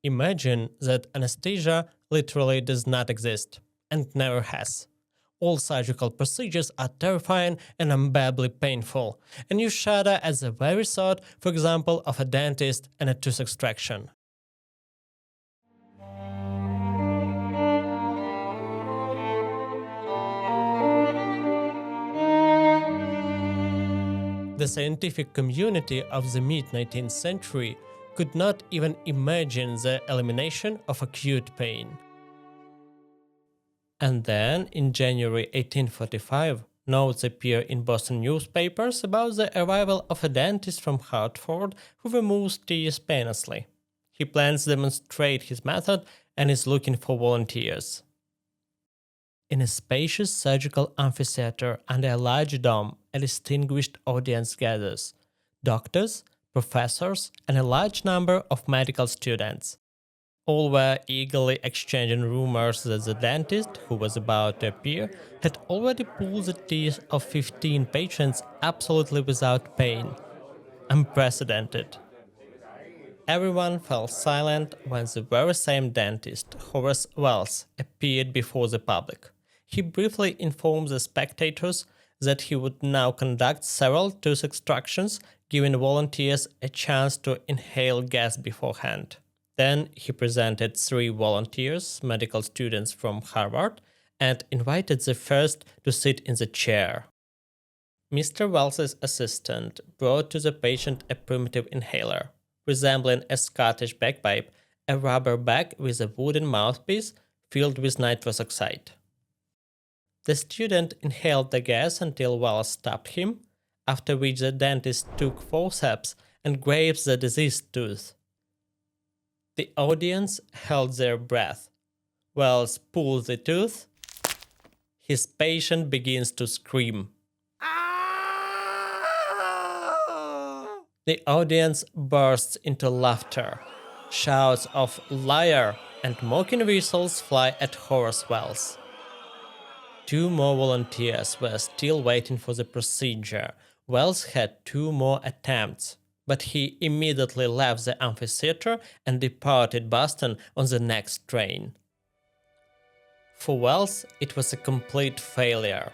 Imagine that anesthesia literally does not exist, and never has. All surgical procedures are terrifying and unbearably painful, and you shudder at the very thought, for example, of a dentist and a tooth extraction. The scientific community of the mid-19th century could not even imagine the elimination of acute pain. And then, in January 1845, notes appear in Boston newspapers about the arrival of a dentist from Hartford who removes teeth painlessly. He plans to demonstrate his method and is looking for volunteers. In a spacious surgical amphitheater under a large dome, a distinguished audience gathers: doctors, professors, and a large number of medical students. All were eagerly exchanging rumors that the dentist, who was about to appear, had already pulled the teeth of 15 patients absolutely without pain. Unprecedented. Everyone fell silent when the very same dentist, Horace Wells, appeared before the public. He briefly informed the spectators that he would now conduct several tooth extractions, giving volunteers a chance to inhale gas beforehand. Then he presented 3 volunteers, medical students from Harvard, and invited the first to sit in the chair. Mr. Wells's assistant brought to the patient a primitive inhaler, resembling a Scottish bagpipe, a rubber bag with a wooden mouthpiece filled with nitrous oxide. The student inhaled the gas until Wells stopped him, after which the dentist took forceps and grazed the diseased tooth. The audience held their breath. Wells pulls the tooth. His patient begins to scream. The audience bursts into laughter. Shouts of "liar" and mocking whistles fly at Horace Wells. 2 more volunteers were still waiting for the procedure. Wells had 2 more attempts, but he immediately left the amphitheater and departed Boston on the next train. For Wells, it was a complete failure.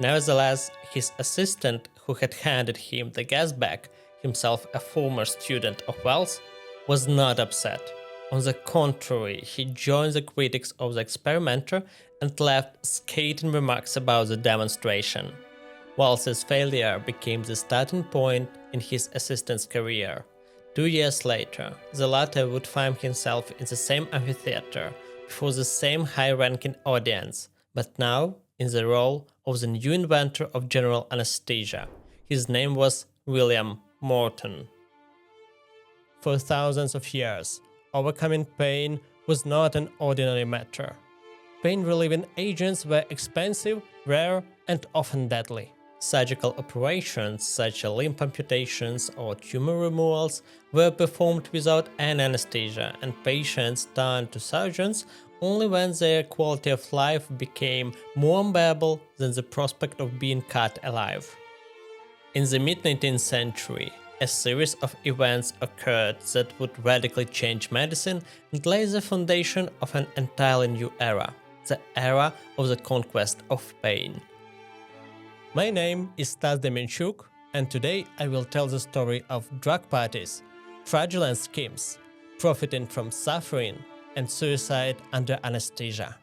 Nevertheless, his assistant, who had handed him the gas bag, himself a former student of Wells, was not upset. On the contrary, he joined the critics of the experimenter and left scathing remarks about the demonstration. Wells's failure became the starting point in his assistant's career. 2 years later, the latter would find himself in the same amphitheater before the same high-ranking audience, but now in the role of the new inventor of general anesthesia. His name was William Morton. For thousands of years, overcoming pain was not an ordinary matter. Pain-relieving agents were expensive, rare, and often deadly. Surgical operations such as limb amputations or tumor removals were performed without any anesthesia, and patients turned to surgeons only when their quality of life became more unbearable than the prospect of being cut alive. In the mid-19th century, a series of events occurred that would radically change medicine and lay the foundation of an entirely new era, the era of the conquest of pain. My name is Stas Demenchuk, and today I will tell the story of drug parties, fraudulent schemes, profiting from suffering, and suicide under anesthesia.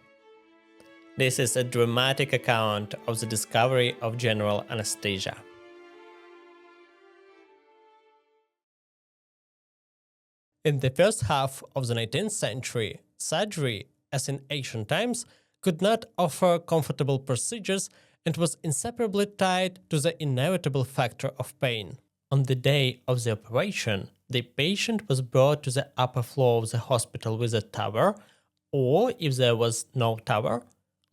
This is a dramatic account of the discovery of general anesthesia. In the first half of the 19th century, surgery, as in ancient times, could not offer comfortable procedures and was inseparably tied to the inevitable factor of pain. On the day of the operation, the patient was brought to the upper floor of the hospital with a tower, or, if there was no tower,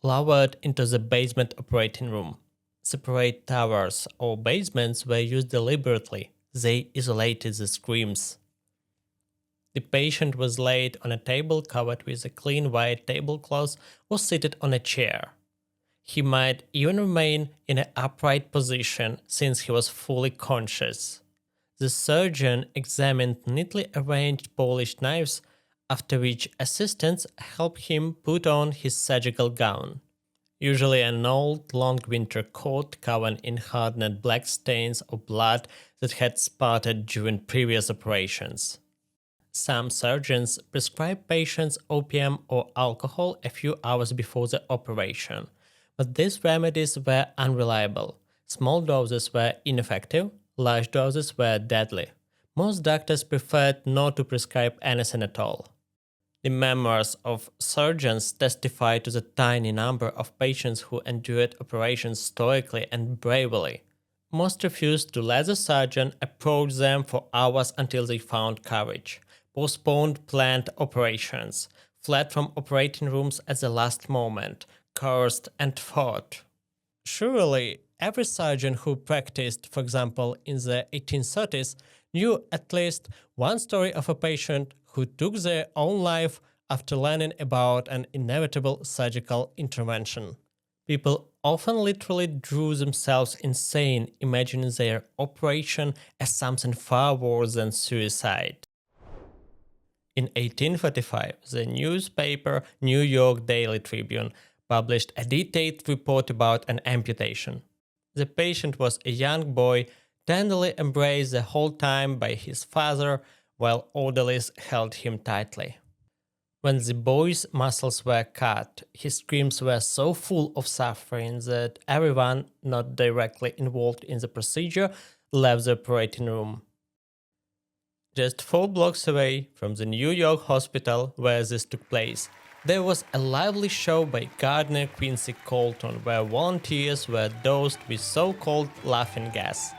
lowered into the basement operating room. Separate towers or basements were used deliberately. They isolated the screams. The patient was laid on a table covered with a clean white tablecloth or seated on a chair. He might even remain in an upright position since he was fully conscious. The surgeon examined neatly arranged polished knives, after which assistants helped him put on his surgical gown, usually an old long winter coat covered in hardened black stains of blood that had spattered during previous operations. Some surgeons prescribe patients opium or alcohol a few hours before the operation, but these remedies were unreliable. Small doses were ineffective, large doses were deadly. Most doctors preferred not to prescribe anything at all. The memoirs of surgeons testify to the tiny number of patients who endured operations stoically and bravely. Most refused to let the surgeon approach them for hours until they found courage, postponed planned operations, fled from operating rooms at the last moment, cursed and fought. Surely, every surgeon who practiced, for example, in the 1830s, knew at least one story of a patient who took their own life after learning about an inevitable surgical intervention. People often literally drew themselves insane, imagining their operation as something far worse than suicide. In 1845, the newspaper New York Daily Tribune published a detailed report about an amputation. The patient was a young boy, tenderly embraced the whole time by his father, while orderlies held him tightly. When the boy's muscles were cut, his screams were so full of suffering that everyone not directly involved in the procedure left the operating room. Just 4 blocks away from the New York hospital where this took place, there was a lively show by Gardner Colton where volunteers were dosed with so-called laughing gas.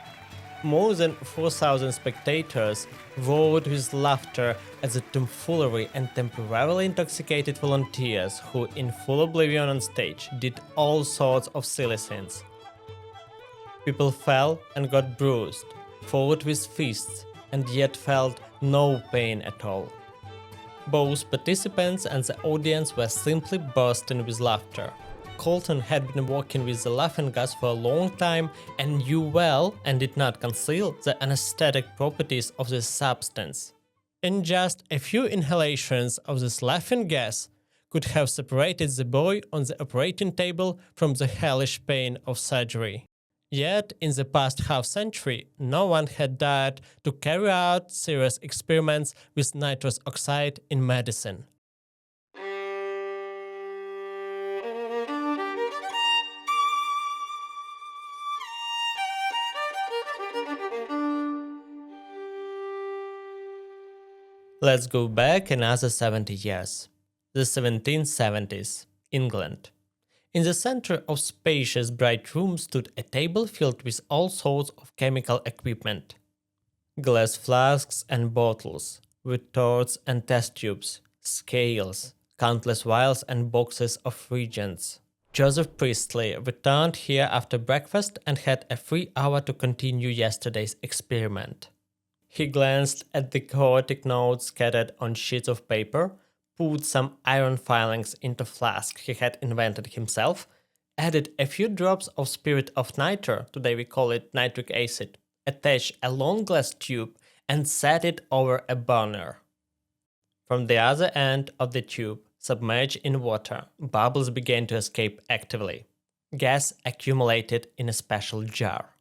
More than 4,000 spectators roared with laughter at the tomfoolery, and temporarily intoxicated volunteers who, in full oblivion on stage, did all sorts of silly things. People fell and got bruised, fought with fists, and yet felt no pain at all. Both participants and the audience were simply bursting with laughter. Colton had been working with the laughing gas for a long time and knew well and did not conceal the anesthetic properties of this substance. In just a few inhalations of this laughing gas could have separated the boy on the operating table from the hellish pain of surgery. Yet, in the past half-century, no one had dared to carry out serious experiments with nitrous oxide in medicine. Let's go back another 70 years. The 1770s, England. In the center of spacious bright room stood a table filled with all sorts of chemical equipment. Glass flasks and bottles, retorts and test tubes, scales, countless vials and boxes of reagents. Joseph Priestley returned here after breakfast and had a free hour to continue yesterday's experiment. He glanced at the chaotic notes scattered on sheets of paper, put some iron filings into a flask he had invented himself, added a few drops of spirit of nitre, today we call it nitric acid, attached a long glass tube and set it over a burner. From the other end of the tube, submerged in water, bubbles began to escape actively. Gas accumulated in a special jar.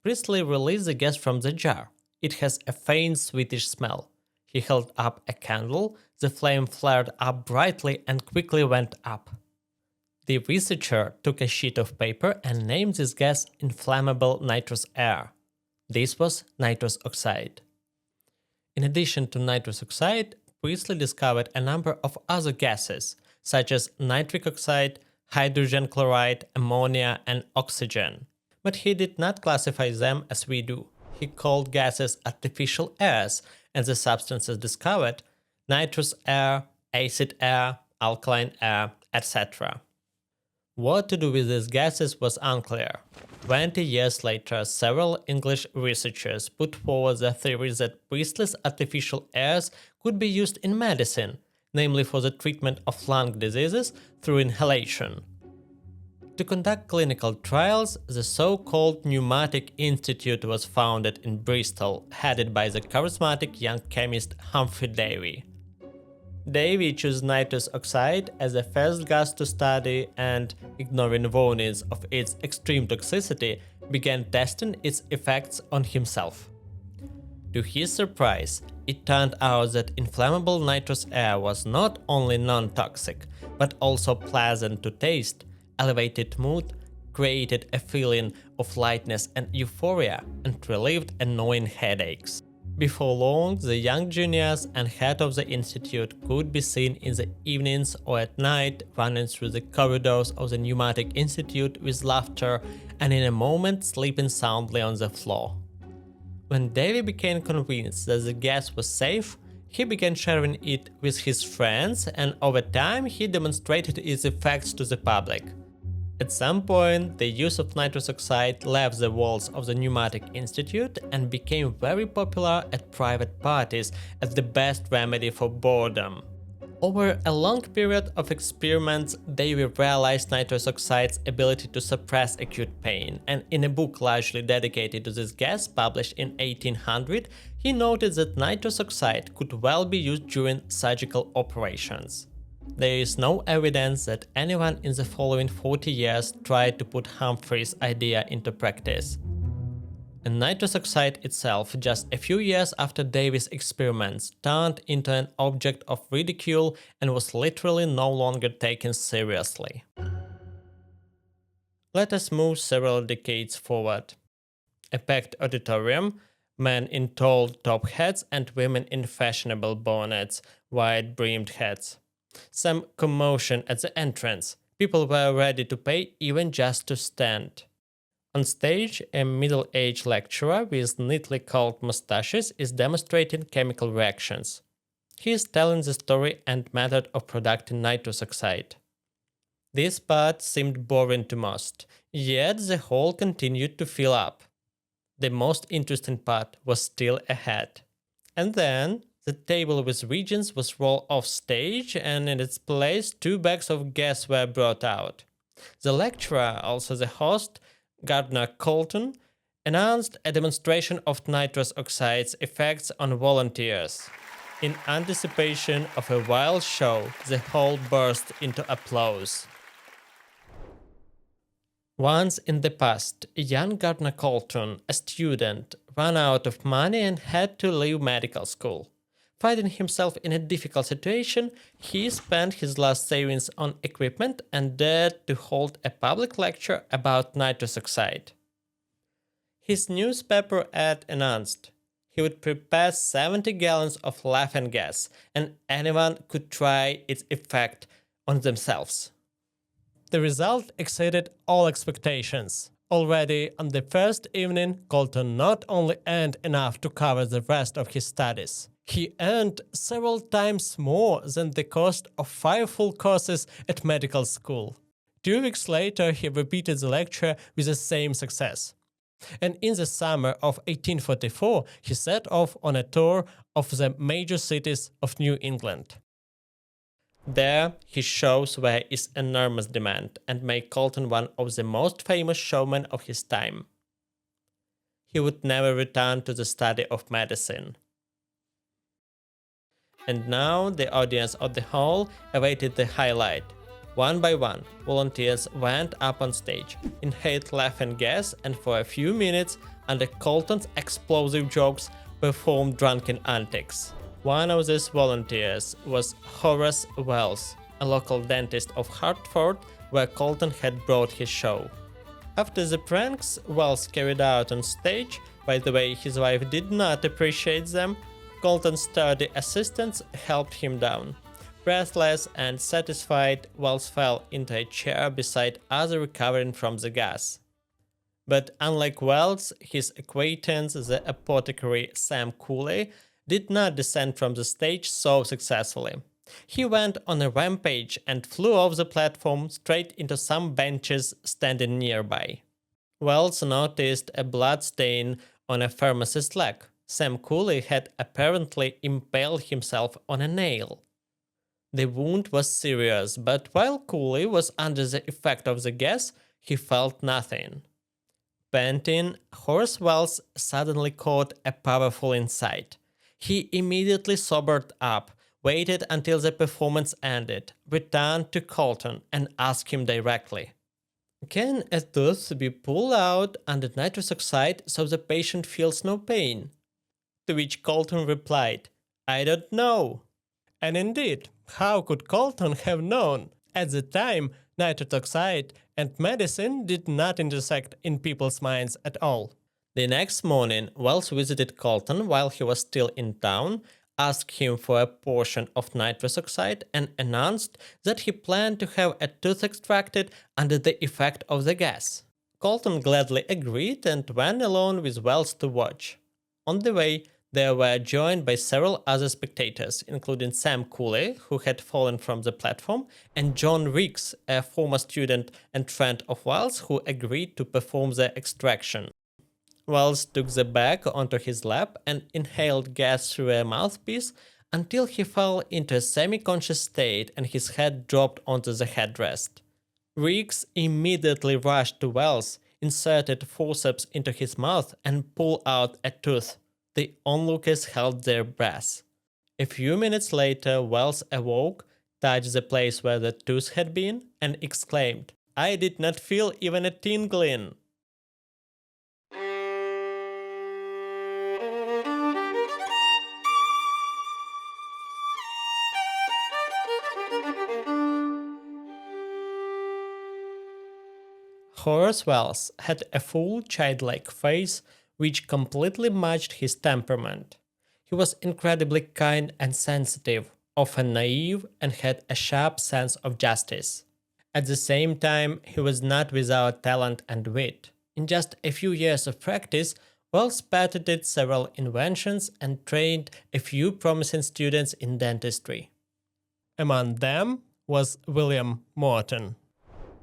Priestley released the gas from the jar. It has a faint sweetish smell. He held up a candle, the flame flared up brightly and quickly went up. The researcher took a sheet of paper and named this gas inflammable nitrous air. This was nitrous oxide. In addition to nitrous oxide, Priestley discovered a number of other gases, such as nitric oxide, hydrogen chloride, ammonia, and oxygen. But he did not classify them as we do. He called gases artificial airs, and the substances discovered nitrous air, acid air, alkaline air, etc. What to do with these gases was unclear. 20 years later, several English researchers put forward the theory that Priestley's artificial airs could be used in medicine, namely for the treatment of lung diseases through inhalation. To conduct clinical trials, the so-called Pneumatic Institute was founded in Bristol, headed by the charismatic young chemist Humphry Davy. Davy chose nitrous oxide as the first gas to study and, ignoring warnings of its extreme toxicity, began testing its effects on himself. To his surprise, it turned out that inflammable nitrous air was not only non-toxic, but also pleasant to taste, elevated mood, created a feeling of lightness and euphoria, and relieved annoying headaches. Before long, the young juniors and head of the institute could be seen in the evenings or at night running through the corridors of the Pneumatic Institute with laughter and in a moment sleeping soundly on the floor. When Davy became convinced that the gas was safe, he began sharing it with his friends, and over time he demonstrated its effects to the public. At some point, the use of nitrous oxide left the walls of the Pneumatic Institute and became very popular at private parties as the best remedy for boredom. Over a long period of experiments, Davy realized nitrous oxide's ability to suppress acute pain, and in a book largely dedicated to this gas published in 1800, he noted that nitrous oxide could well be used during surgical operations. There is no evidence that anyone in the following 40 years tried to put Humphry's idea into practice. And nitrous oxide itself, just a few years after Davy's experiments, turned into an object of ridicule and was literally no longer taken seriously. Let us move several decades forward. A packed auditorium, men in tall top hats and women in fashionable bonnets, wide-brimmed hats. Some commotion at the entrance. People were ready to pay even just to stand. On stage, a middle-aged lecturer with neatly curled mustaches is demonstrating chemical reactions. He is telling the story and method of producing nitrous oxide. This part seemed boring to most, yet the hall continued to fill up. The most interesting part was still ahead. And then the table with reagents was rolled off stage, and in its place 2 bags of gas were brought out. The lecturer, also the host, Gardner Colton, announced a demonstration of nitrous oxide's effects on volunteers. In anticipation of a wild show, the hall burst into applause. Once in the past, young Gardner Colton, a student, ran out of money and had to leave medical school. Finding himself in a difficult situation, he spent his last savings on equipment and dared to hold a public lecture about nitrous oxide. His newspaper ad announced he would prepare 70 gallons of laughing gas, and anyone could try its effect on themselves. The result exceeded all expectations. Already on the first evening, Colton not only earned enough to cover the rest of his studies, he earned several times more than the cost of 5 full courses at medical school. 2 weeks later, he repeated the lecture with the same success. And in the summer of 1844, he set off on a tour of the major cities of New England. There, his shows were his enormous demand and made Colton one of the most famous showmen of his time. He would never return to the study of medicine. And now the audience of the hall awaited the highlight. One by one, volunteers went up on stage, inhaled laughing gas, and for a few minutes, under Colton's explosive jokes, performed drunken antics. One of these volunteers was Horace Wells, a local dentist of Hartford, where Colton had brought his show. After the pranks Wells carried out on stage, by the way, his wife did not appreciate them, Colton's sturdy assistants helped him down. Breathless and satisfied, Wells fell into a chair beside others recovering from the gas. But unlike Wells, his acquaintance, the apothecary Sam Cooley, did not descend from the stage so successfully. He went on a rampage and flew off the platform straight into some benches standing nearby. Wells noticed a blood stain on a pharmacist's leg. Sam Cooley had apparently impaled himself on a nail. The wound was serious, but while Cooley was under the effect of the gas, he felt nothing. Panting, Horace Wells suddenly caught a powerful insight. He immediately sobered up, waited until the performance ended, returned to Colton, and asked him directly, "Can a tooth be pulled out under nitrous oxide so the patient feels no pain?" To which Colton replied, "I don't know." And indeed, how could Colton have known? At the time, nitrous oxide and medicine did not intersect in people's minds at all. The next morning, Wells visited Colton while he was still in town, asked him for a portion of nitrous oxide, and announced that he planned to have a tooth extracted under the effect of the gas. Colton gladly agreed and went alone with Wells to watch. On the way, they were joined by several other spectators, including Sam Cooley, who had fallen from the platform, and John Riggs, a former student and friend of Wells, who agreed to perform the extraction. Wells took the bag onto his lap and inhaled gas through a mouthpiece until he fell into a semi-conscious state and his head dropped onto the headrest. Riggs immediately rushed to Wells, inserted forceps into his mouth, and pulled out a tooth. The onlookers held their breath. A few minutes later, Wells awoke, touched the place where the tooth had been, and exclaimed, "I did not feel even a tingling." Horace Wells had a full, childlike face which completely matched his temperament. He was incredibly kind and sensitive, often naive, and had a sharp sense of justice. At the same time, he was not without talent and wit. In just a few years of practice, Wells patented several inventions and trained a few promising students in dentistry. Among them was William Morton.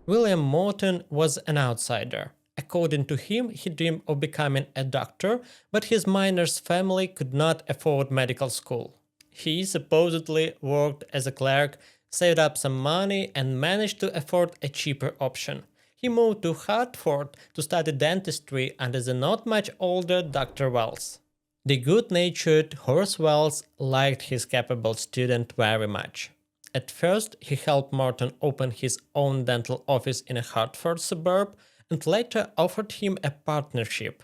William Morton was an outsider. According to him, he dreamed of becoming a doctor, but his miner's family could not afford medical school. He supposedly worked as a clerk, saved up some money, and managed to afford a cheaper option. He moved to Hartford to study dentistry under the not much older Dr. Wells. The good-natured Horace Wells liked his capable student very much. At first, he helped Morton open his own dental office in a Hartford suburb and later offered him a partnership.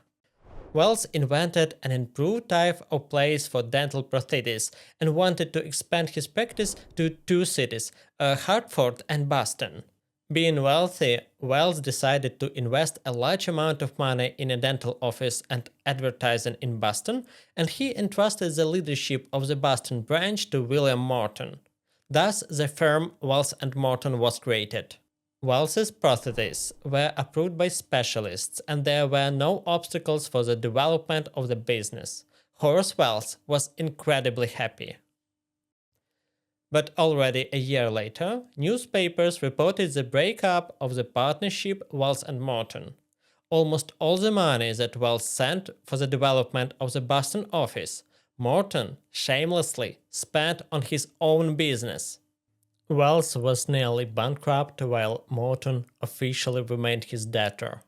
Wells invented an improved type of place for dental prosthetics and wanted to expand his practice to two cities, Hartford and Boston. Being wealthy, Wells decided to invest a large amount of money in a dental office and advertising in Boston, and he entrusted the leadership of the Boston branch to William Morton. Thus, the firm Wells and Morton was created. Wells's prosthetics were approved by specialists, and there were no obstacles for the development of the business. Horace Wells was incredibly happy. But already a year later, newspapers reported the breakup of the partnership Wells and Morton. Almost all the money that Wells sent for the development of the Boston office, Morton shamelessly spent on his own business. Wells was nearly bankrupt while Morton officially remained his debtor.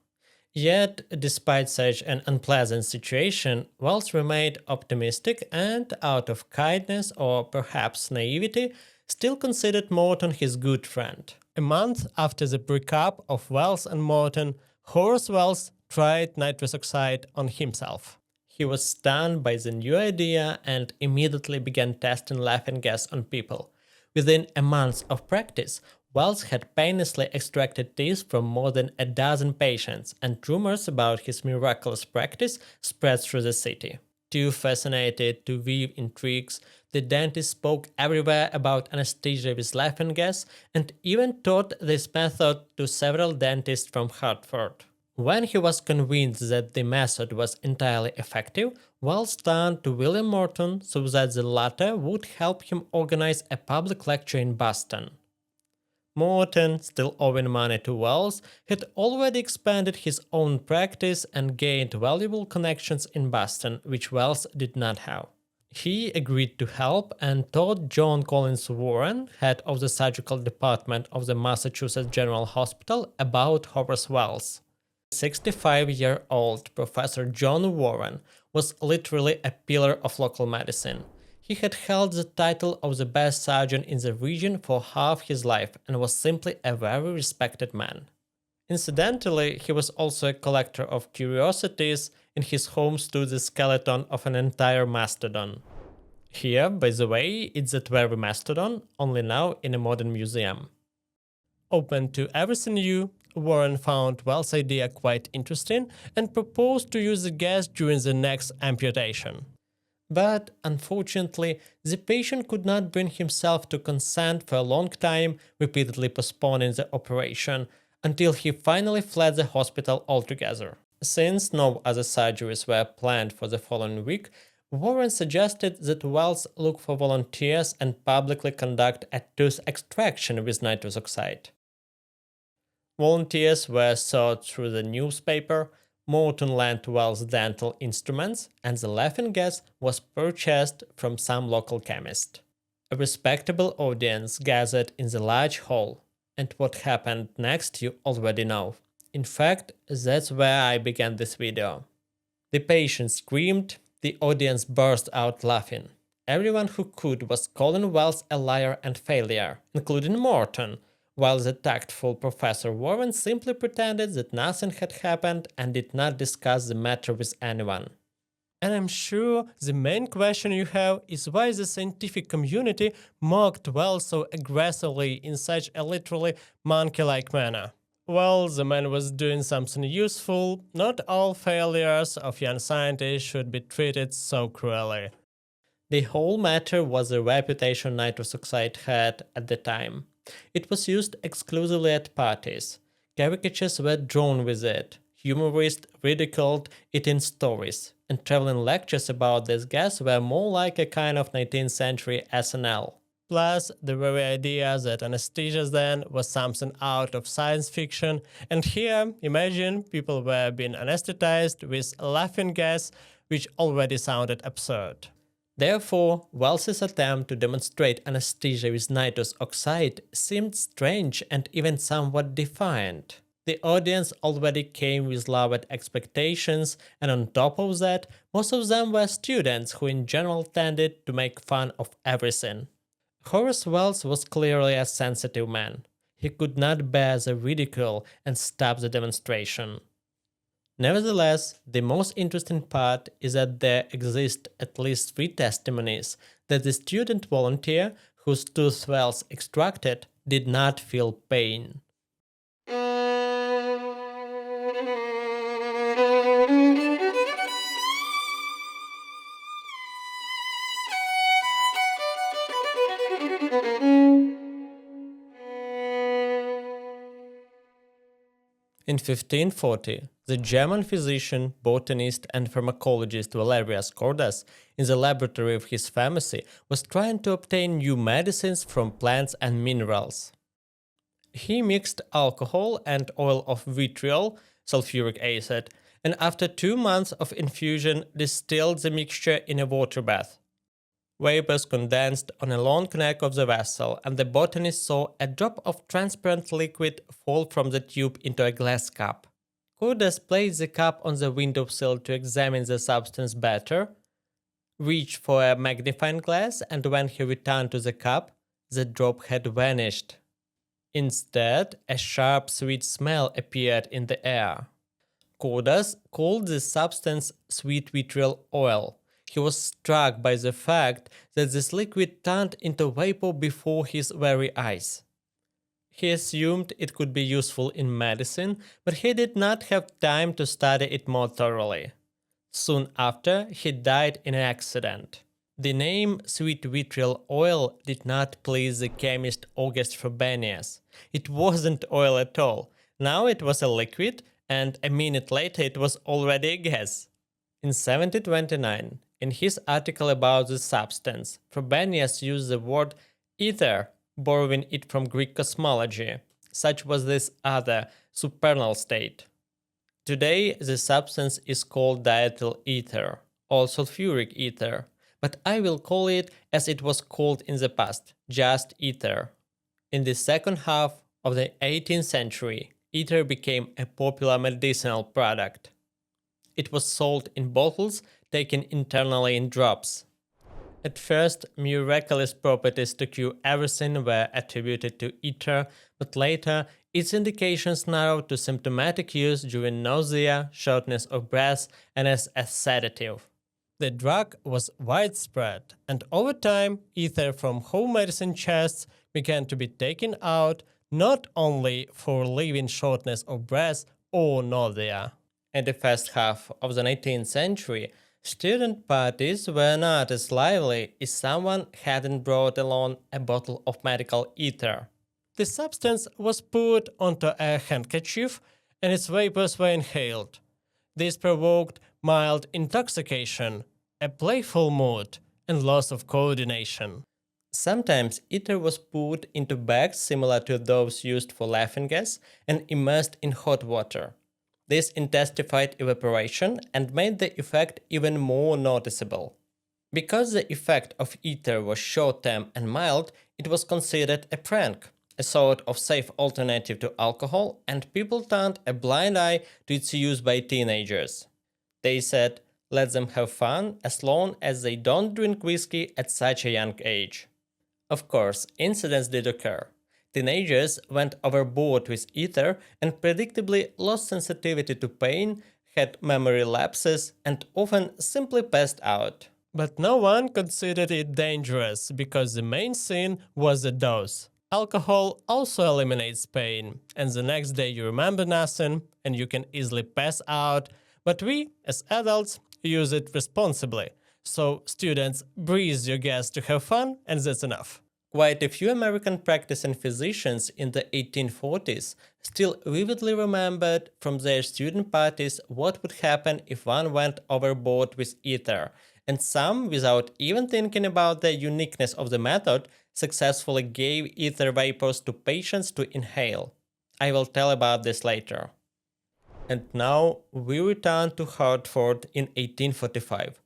Yet, despite such an unpleasant situation, Wells remained optimistic and, out of kindness or perhaps naivety, still considered Morton his good friend. A month after the breakup of Wells and Morton, Horace Wells tried nitrous oxide on himself. He was stunned by the new idea and immediately began testing laughing gas on people. Within a month of practice, Wells had painlessly extracted teeth from more than a dozen patients, and rumors about his miraculous practice spread through the city. Too fascinated to weave intrigues, the dentist spoke everywhere about anesthesia with laughing gas and even taught this method to several dentists from Hartford. When he was convinced that the method was entirely effective, Wells turned to William Morton so that the latter would help him organize a public lecture in Boston. Morton, still owing money to Wells, had already expanded his own practice and gained valuable connections in Boston, which Wells did not have. He agreed to help and taught John Collins Warren, head of the surgical department of the Massachusetts General Hospital, about Horace Wells. 65-year-old Professor John Warren was literally a pillar of local medicine. He had held the title of the best surgeon in the region for half his life and was simply a very respected man. Incidentally, he was also a collector of curiosities. In his home stood the skeleton of an entire mastodon. Here, by the way, it's that very mastodon, only now in a modern museum. Open to everything new, Warren found Wells' idea quite interesting and proposed to use the gas during the next amputation. But, unfortunately, the patient could not bring himself to consent for a long time, repeatedly postponing the operation, until he finally fled the hospital altogether. Since no other surgeries were planned for the following week, Warren suggested that Wells look for volunteers and publicly conduct a tooth extraction with nitrous oxide. Volunteers were sought through the newspaper. Morton lent Wells dental instruments, and the laughing gas was purchased from some local chemist. A respectable audience gathered in the large hall, and what happened next you already know. In fact, that's where I began this video. The patient screamed, the audience burst out laughing. Everyone who could was calling Wells a liar and failure, including Morton, while the tactful Professor Warren simply pretended that nothing had happened and did not discuss the matter with anyone. And I'm sure the main question you have is why the scientific community mocked Wells so aggressively in such a literally monkey-like manner. Well, the man was doing something useful. Not all failures of young scientists should be treated so cruelly. The whole matter was the reputation nitrous oxide had at the time. It was used exclusively at parties. Caricatures were drawn with it. Humorists ridiculed it in stories. And traveling lectures about this gas were more like a kind of 19th century SNL. Plus, the very idea that anesthesia then was something out of science fiction, and here, imagine people were being anesthetized with laughing gas, which already sounded absurd. Therefore, Wells's attempt to demonstrate anesthesia with nitrous oxide seemed strange and even somewhat defiant. The audience already came with lowered expectations, and on top of that, most of them were students who in general tended to make fun of everything. Horace Wells was clearly a sensitive man. He could not bear the ridicule and stopped the demonstration. Nevertheless, the most interesting part is that there exist at least 3 testimonies that the student volunteer whose tooth Wells extracted did not feel pain. In 1540, the German physician, botanist, and pharmacologist Valerius Cordas, in the laboratory of his pharmacy, was trying to obtain new medicines from plants and minerals. He mixed alcohol and oil of vitriol, sulfuric acid, and after 2 months of infusion, distilled the mixture in a water bath. Vapors condensed on a long neck of the vessel, and the botanist saw a drop of transparent liquid fall from the tube into a glass cup. Cordas placed the cup on the windowsill to examine the substance better, reached for a magnifying glass, and when he returned to the cup, the drop had vanished. Instead, a sharp, sweet smell appeared in the air. Cordas called this substance sweet vitriol oil. He was struck by the fact that this liquid turned into vapor before his very eyes. He assumed it could be useful in medicine, but he did not have time to study it more thoroughly. Soon after, he died in an accident. The name sweet vitriol oil did not please the chemist August Frobenius. It wasn't oil at all. Now it was a liquid, and a minute later it was already a gas. In 1729, in his article about the substance, Frobenius used the word ether, borrowing it from Greek cosmology. Such was this other, supernal state. Today, the substance is called diethyl ether, or sulfuric ether, but I will call it as it was called in the past, just ether. In the second half of the 18th century, ether became a popular medicinal product. It was sold in bottles taken internally in drops. At first, miraculous properties to cure everything were attributed to ether, but later its indications narrowed to symptomatic use during nausea, shortness of breath, and as a sedative. The drug was widespread, and over time, ether from home medicine chests began to be taken out not only for relieving shortness of breath or nausea. In the first half of the 19th century, student parties were not as lively if someone hadn't brought along a bottle of medical ether. The substance was poured onto a handkerchief and its vapors were inhaled. This provoked mild intoxication, a playful mood, and loss of coordination. Sometimes ether was poured into bags similar to those used for laughing gas and immersed in hot water. This intensified evaporation and made the effect even more noticeable. Because the effect of ether was short-term and mild, it was considered a prank, a sort of safe alternative to alcohol, and people turned a blind eye to its use by teenagers. They said, let them have fun as long as they don't drink whiskey at such a young age. Of course, incidents did occur. Teenagers went overboard with ether and predictably lost sensitivity to pain, had memory lapses, and often simply passed out. But no one considered it dangerous because the main sin was the dose. Alcohol also eliminates pain, and the next day you remember nothing and you can easily pass out, but we, as adults, use it responsibly. So, students, breathe your gas to have fun, and that's enough. Quite a few American practicing physicians in the 1840s still vividly remembered from their student parties what would happen if one went overboard with ether, and some, without even thinking about the uniqueness of the method, successfully gave ether vapors to patients to inhale. I will tell about this later. And now we return to Hartford in 1845.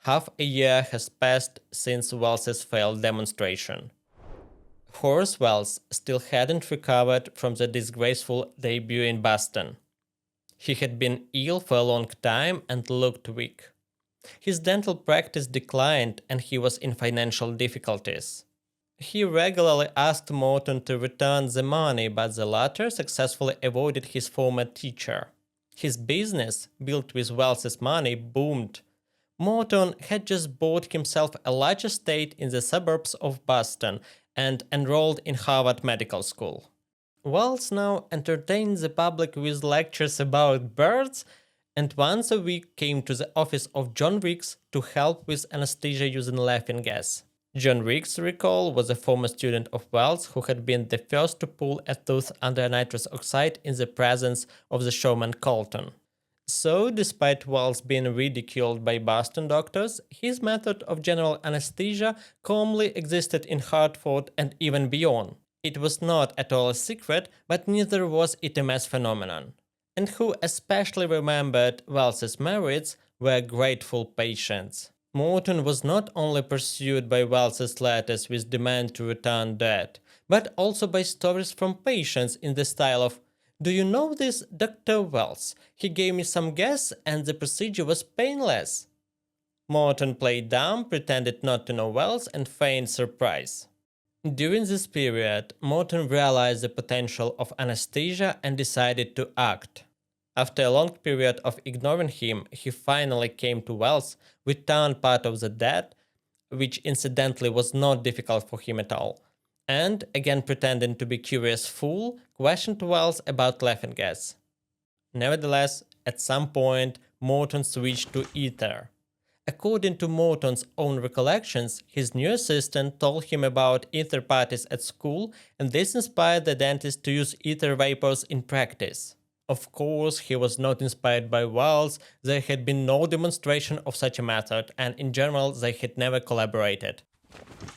Half a year has passed since Wells's failed demonstration. Horace Wells still hadn't recovered from the disgraceful debut in Boston. He had been ill for a long time and looked weak. His dental practice declined and he was in financial difficulties. He regularly asked Morton to return the money, but the latter successfully avoided his former teacher. His business, built with Wells's money, boomed. Morton had just bought himself a large estate in the suburbs of Boston and enrolled in Harvard Medical School. Wells now entertained the public with lectures about birds and once a week came to the office of John Riggs to help with anesthesia using laughing gas. John Riggs, recall, was a former student of Wells who had been the first to pull a tooth under nitrous oxide in the presence of the showman Colton. So, despite Wells being ridiculed by Boston doctors, his method of general anesthesia calmly existed in Hartford and even beyond. It was not at all a secret, but neither was it a mass phenomenon. And who especially remembered Wells's merits were grateful patients. Morton was not only pursued by Wells's letters with demand to return dead, but also by stories from patients in the style of, "Do you know this Dr. Wells? He gave me some gas and the procedure was painless." Morton played dumb, pretended not to know Wells, and feigned surprise. During this period, Morton realized the potential of anesthesia and decided to act. After a long period of ignoring him, he finally came to Wells, returned part of the debt, which incidentally was not difficult for him at all, and, again pretending to be curious fool, questioned Wells about laughing gas. Nevertheless, at some point, Morton switched to ether. According to Morton's own recollections, his new assistant told him about ether parties at school, and this inspired the dentist to use ether vapors in practice. Of course, he was not inspired by Wells, there had been no demonstration of such a method, and in general they had never collaborated.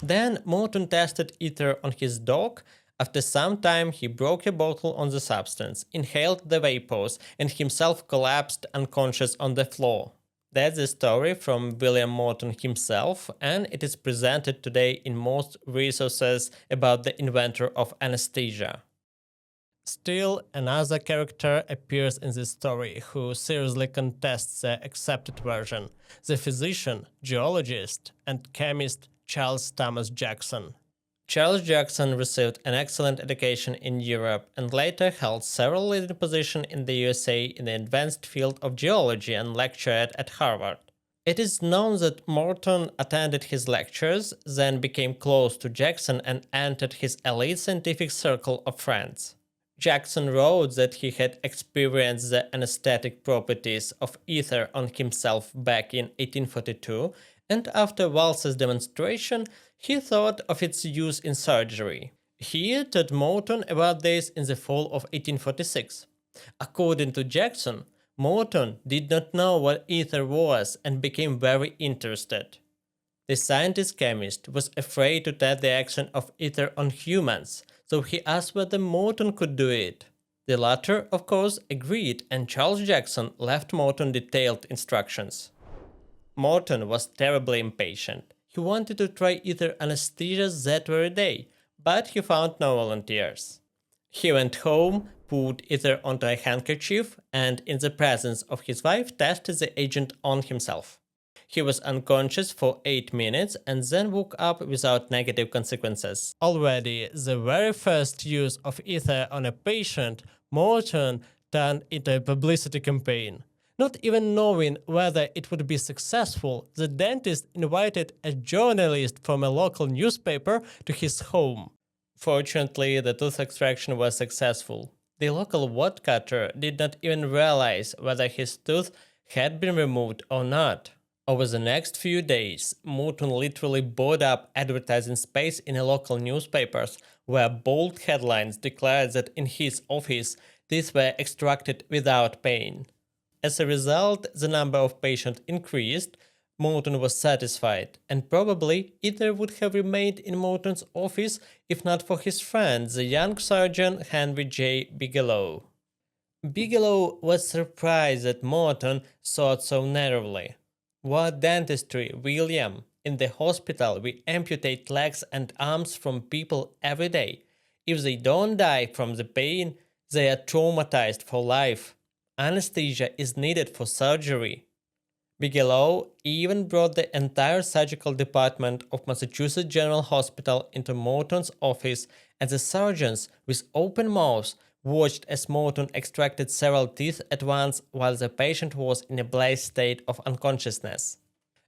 Then Morton tested ether on his dog. After some time he broke a bottle on the substance, inhaled the vapors, and himself collapsed unconscious on the floor. That's the story from William Morton himself, and it is presented today in most resources about the inventor of anesthesia. Still, another character appears in this story who seriously contests the accepted version: the physician, geologist, and chemist Charles Thomas Jackson. Charles Jackson received an excellent education in Europe and later held several leading positions in the USA in the advanced field of geology and lectured at Harvard. It is known that Morton attended his lectures, then became close to Jackson and entered his elite scientific circle of friends. Jackson wrote that he had experienced the anesthetic properties of ether on himself back in 1842, and after Wells's demonstration, he thought of its use in surgery. He told Morton about this in the fall of 1846. According to Jackson, Morton did not know what ether was and became very interested. The scientist-chemist was afraid to test the action of ether on humans, so he asked whether Morton could do it. The latter, of course, agreed, and Charles Jackson left Morton detailed instructions. Morton was terribly impatient. He wanted to try ether anesthesia that very day, but he found no volunteers. He went home, put ether onto a handkerchief, and in the presence of his wife tested the agent on himself. He was unconscious for 8 minutes and then woke up without negative consequences. Already, the very first use of ether on a patient, Morton turned into a publicity campaign. Not even knowing whether it would be successful, the dentist invited a journalist from a local newspaper to his home. Fortunately, the tooth extraction was successful. The local woodcutter did not even realize whether his tooth had been removed or not. Over the next few days, Morton literally bought up advertising space in local newspapers, where bold headlines declared that in his office teeth were extracted without pain. As a result, the number of patients increased. Morton was satisfied, and probably ether would have remained in Morton's office if not for his friend, the young surgeon Henry J. Bigelow. Bigelow was surprised that Morton thought so narrowly. What dentistry, William? In the hospital, we amputate legs and arms from people every day. If they don't die from the pain, they are traumatized for life. Anesthesia is needed for surgery. Bigelow even brought the entire surgical department of Massachusetts General Hospital into Morton's office, and the surgeons, with open mouths, watched as Morton extracted several teeth at once while the patient was in a blazed state of unconsciousness.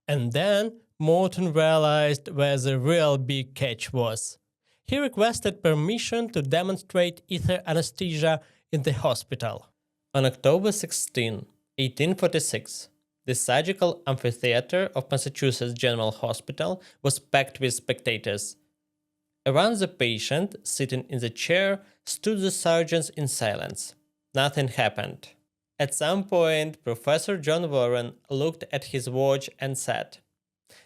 And then Morton realized where the real big catch was. He requested permission to demonstrate ether anesthesia in the hospital. On October 16, 1846, the surgical amphitheater of Massachusetts General Hospital was packed with spectators. Around the patient, sitting in the chair, stood the surgeons in silence. Nothing happened. At some point, Professor John Warren looked at his watch and said,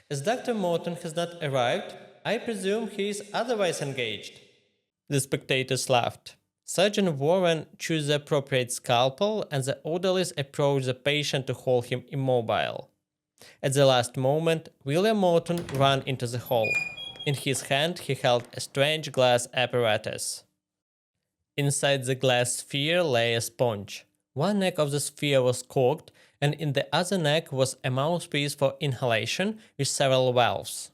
"As Dr. Morton has not arrived, I presume he is otherwise engaged." The spectators laughed. Surgeon Warren chose the appropriate scalpel, and the orderlies approached the patient to hold him immobile. At the last moment, William Morton ran into the hall. In his hand, he held a strange glass apparatus. Inside the glass sphere lay a sponge. One neck of the sphere was corked, and in the other neck was a mouthpiece for inhalation with several valves.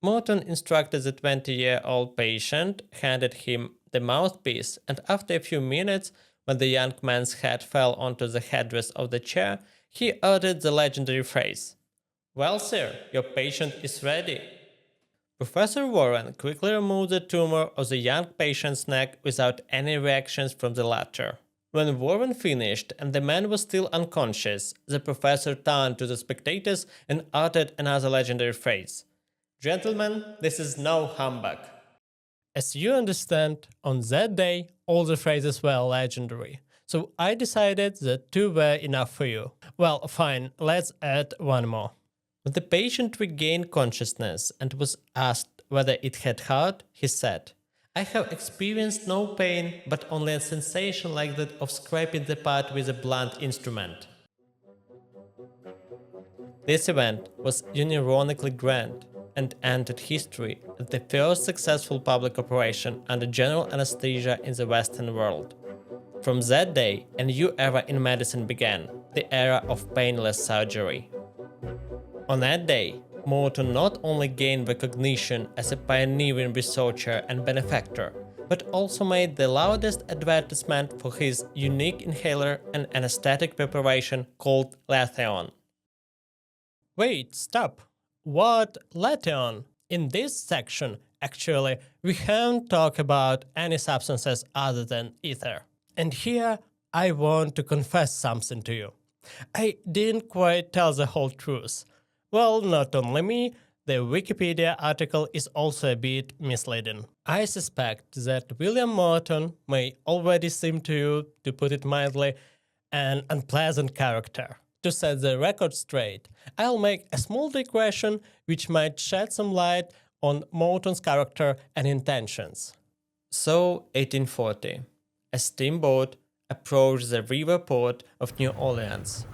Morton instructed the 20-year-old patient, handed him the mouthpiece, and after a few minutes, when the young man's head fell onto the headrest of the chair, he uttered the legendary phrase, "Well, sir, your patient is ready." Professor Warren quickly removed the tumor of the young patient's neck without any reactions from the latter. When Warren finished and the man was still unconscious, the professor turned to the spectators and uttered another legendary phrase, "Gentlemen, this is no humbug." As you understand, on that day, all the phrases were legendary, so I decided that 2 were enough for you. Well, fine, let's add 1 more. When the patient regained consciousness and was asked whether it had hurt, he said, "I have experienced no pain, but only a sensation like that of scraping the part with a blunt instrument." This event was unironically grand. and entered history as the first successful public operation under general anesthesia in the Western world. From that day, a new era in medicine began, the era of painless surgery. On that day, Morton not only gained recognition as a pioneering researcher and benefactor, but also made the loudest advertisement for his unique inhaler and anesthetic preparation called Letheon. Wait, stop. What Letheon? In this section, actually, we haven't talked about any substances other than ether. And here, I want to confess something to you. I didn't quite tell the whole truth. Well, not only me, the Wikipedia article is also a bit misleading. I suspect that William Morton may already seem to you, to put it mildly, an unpleasant character. To set the record straight, I'll make a small digression which might shed some light on Morton's character and intentions. So, 1840. A steamboat approached the river port of New Orleans.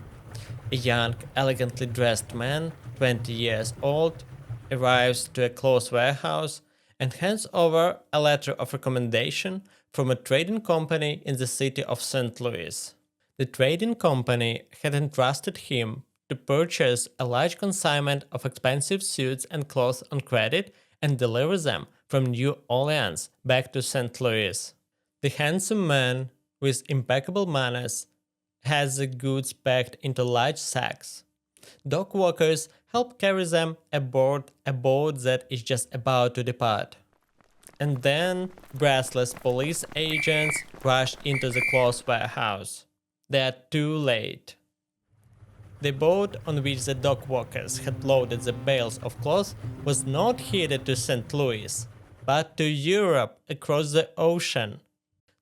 A young, elegantly dressed man, 20 years old, arrives to a closed warehouse and hands over a letter of recommendation from a trading company in the city of St. Louis. The trading company had entrusted him to purchase a large consignment of expensive suits and clothes on credit and deliver them from New Orleans back to St. Louis. The handsome man, with impeccable manners, has the goods packed into large sacks. Dock workers help carry them aboard a boat that is just about to depart. And then breathless police agents rush into the closed warehouse. They are too late. The boat on which the dock workers had loaded the bales of clothes was not headed to St. Louis, but to Europe across the ocean.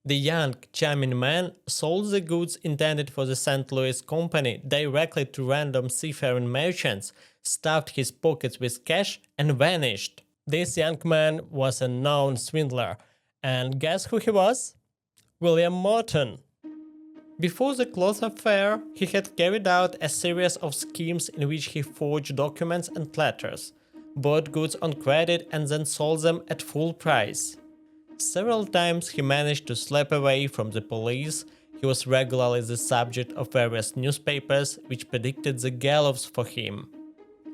The young, charming man sold the goods intended for the St. Louis company directly to random seafaring merchants, stuffed his pockets with cash, and vanished. This young man was a known swindler, and guess who he was? William Morton. Before the clothes affair, he had carried out a series of schemes in which he forged documents and letters, bought goods on credit and then sold them at full price. Several times he managed to slip away from the police. He was regularly the subject of various newspapers which predicted the gallows for him.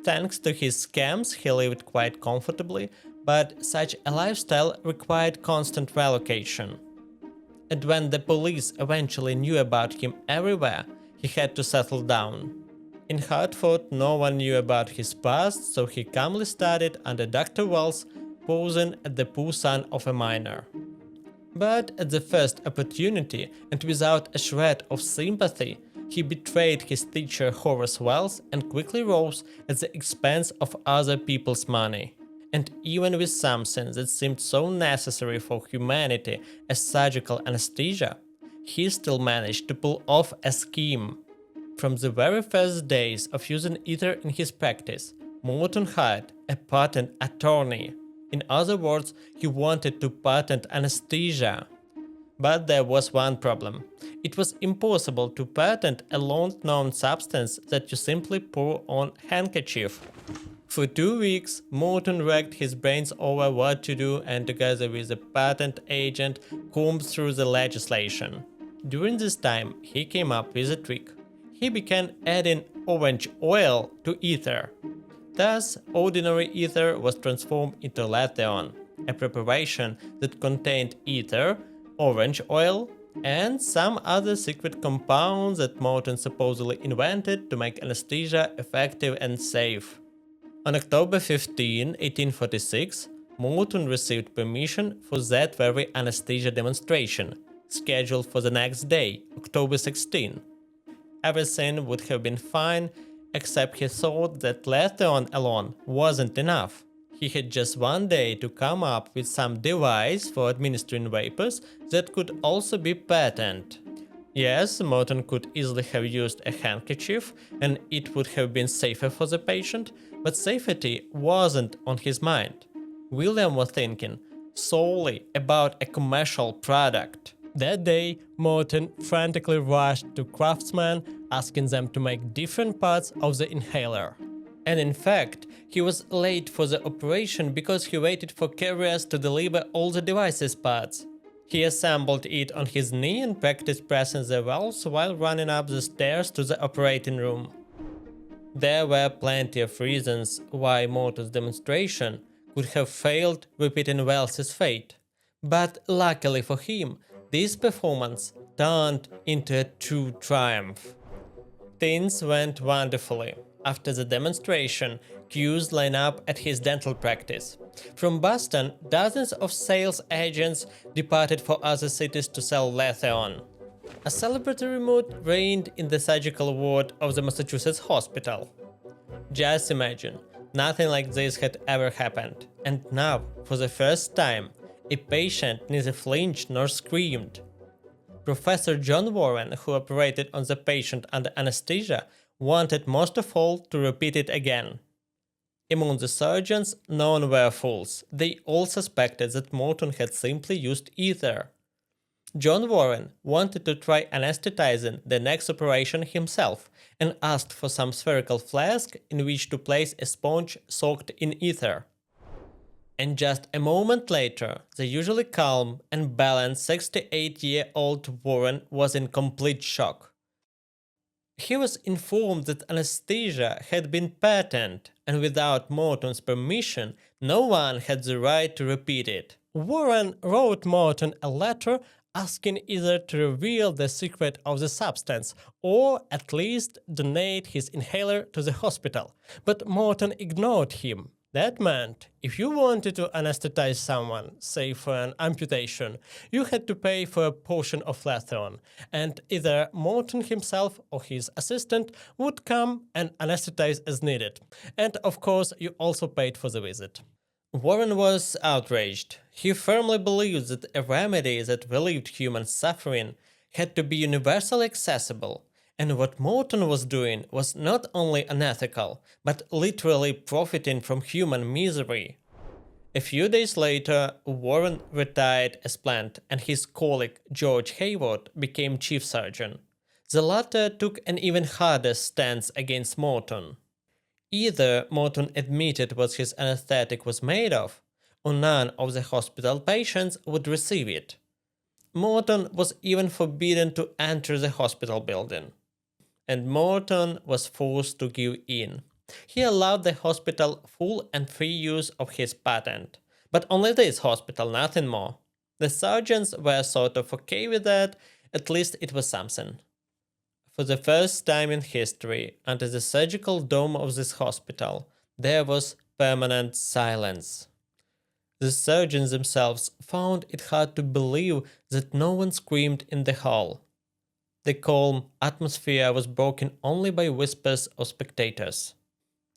Thanks to his scams, he lived quite comfortably, but such a lifestyle required constant relocation. And when the police eventually knew about him everywhere, he had to settle down. In Hartford, no one knew about his past, so he calmly studied under Dr. Wells, posing as the poor son of a miner. But at the first opportunity, and without a shred of sympathy, he betrayed his teacher Horace Wells and quickly rose at the expense of other people's money. And even with something that seemed so necessary for humanity as surgical anesthesia, he still managed to pull off a scheme. From the very first days of using ether in his practice, Morton hired a patent attorney. In other words, he wanted to patent anesthesia. But there was one problem. It was impossible to patent a long-known substance that you simply pour on a handkerchief. For 2 weeks, Morton racked his brains over what to do and together with a patent agent combed through the legislation. During this time, he came up with a trick. He began adding orange oil to ether. Thus, ordinary ether was transformed into Letheon, a preparation that contained ether, orange oil, and some other secret compounds that Morton supposedly invented to make anesthesia effective and safe. On October 15, 1846, Morton received permission for that very anesthesia demonstration, scheduled for the next day, October 16. Everything would have been fine, except he thought that Letheon alone wasn't enough. He had just one day to come up with some device for administering vapors that could also be patented. Yes, Morton could easily have used a handkerchief, and it would have been safer for the patient, but safety wasn't on his mind. William was thinking solely about a commercial product. That day, Morton frantically rushed to craftsmen, asking them to make different parts of the inhaler. And in fact, he was late for the operation because he waited for carriers to deliver all the device's parts. He assembled it on his knee and practiced pressing the valves while running up the stairs to the operating room. There were plenty of reasons why Morton's demonstration could have failed, repeating Wells's fate. But luckily for him, this performance turned into a true triumph. Things went wonderfully. After the demonstration, queues line up at his dental practice. From Boston, dozens of sales agents departed for other cities to sell later on. A celebratory mood reigned in the surgical ward of the Massachusetts hospital. Just imagine, nothing like this had ever happened. And now, for the first time, a patient neither flinched nor screamed. Professor John Warren, who operated on the patient under anesthesia, wanted most of all to repeat it again. Among the surgeons, none were fools. They all suspected that Morton had simply used ether. John Warren wanted to try anesthetizing the next operation himself and asked for some spherical flask in which to place a sponge soaked in ether. And just a moment later, the usually calm and balanced 68-year-old Warren was in complete shock. He was informed that anesthesia had been patented, and without Morton's permission, no one had the right to repeat it. Warren wrote Morton a letter asking either to reveal the secret of the substance or at least donate his inhaler to the hospital, but Morton ignored him. That meant, if you wanted to anesthetize someone, say for an amputation, you had to pay for a portion of later on, and either Morton himself or his assistant would come and anesthetize as needed. And of course, you also paid for the visit. Warren was outraged. He firmly believed that a remedy that relieved human suffering had to be universally accessible. And what Morton was doing was not only unethical, but literally profiting from human misery. A few days later, Warren retired as planned, and his colleague George Hayward became chief surgeon. The latter took an even harder stance against Morton. Either Morton admitted what his anesthetic was made of, or none of the hospital patients would receive it. Morton was even forbidden to enter the hospital building. And Morton was forced to give in. He allowed the hospital full and free use of his patent. But only this hospital, nothing more. The surgeons were sort of okay with that, at least it was something. For the first time in history, under the surgical dome of this hospital, there was permanent silence. The surgeons themselves found it hard to believe that no one screamed in the hall. The calm atmosphere was broken only by whispers of spectators.